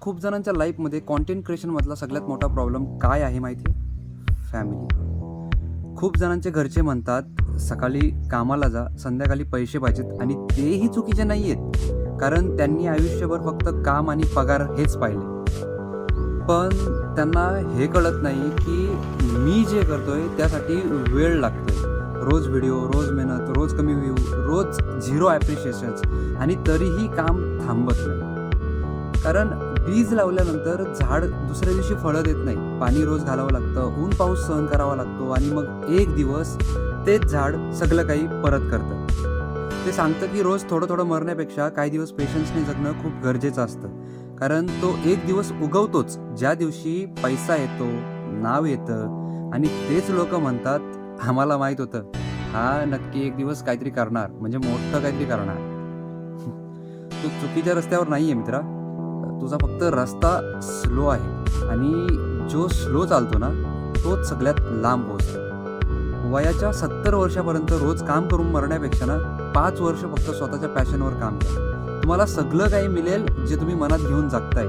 खूप जणांच्या लाईफमध्ये कॉन्टेंट क्रिएशनमधला सगळ्यात मोठा प्रॉब्लेम काय आहे माहिती आहे? फॅमिली. खूप जणांचे घरचे म्हणतात सकाळी कामाला जा, संध्याकाळी पैसे पाहिजेत आणि तेही चुकीचे नाही आहेत, कारण त्यांनी आयुष्यभर फक्त काम आणि पगार हेच पाहिले. पण त्यांना हे कळत नाही की मी जे करतोय त्यासाठी वेळ लागतोय. रोज व्हिडिओ, रोज मेहनत, रोज कमी व्ह्यू, रोज झिरो ॲप्रिशिएशन्स आणि तरीही काम थांबत नाही. कारण बीज लावल्यानंतर झाड दुसऱ्या दिवशी फळं देत नाही. पाणी रोज घालावं लागतं, ऊन पाऊस सहन करावा लागतो आणि मग एक दिवस तेच झाड सगळं काही परत करतं. ते सांगतं की रोज थोडं थोडं मरण्यापेक्षा काही दिवस पेशन्सने जगणं खूप गरजेचं असतं. कारण तो एक दिवस उगवतोच ज्या दिवशी पैसा येतो, नाव येतं आणि तेच लोक म्हणतात आम्हाला माहीत होतं हा नक्की एक दिवस काहीतरी करणार, म्हणजे मोठं काहीतरी करणार. तू चुकीच्या रस्त्यावर नाही आहे मित्रा. तुझा फक्त रस्ता स्लो आहे आणि जो स्लो चालतो ना तोच सगळ्यात लांब पोहोचतो. वयाच्या 70 वर्षापर्यंत रोज काम करून मरण्यापेक्षा ना 5 वर्ष फक्त स्वतःच्या पॅशनवर काम करा. तुम्हाला सगळं काही मिळेल जे तुम्ही मनात घेऊन जगताय.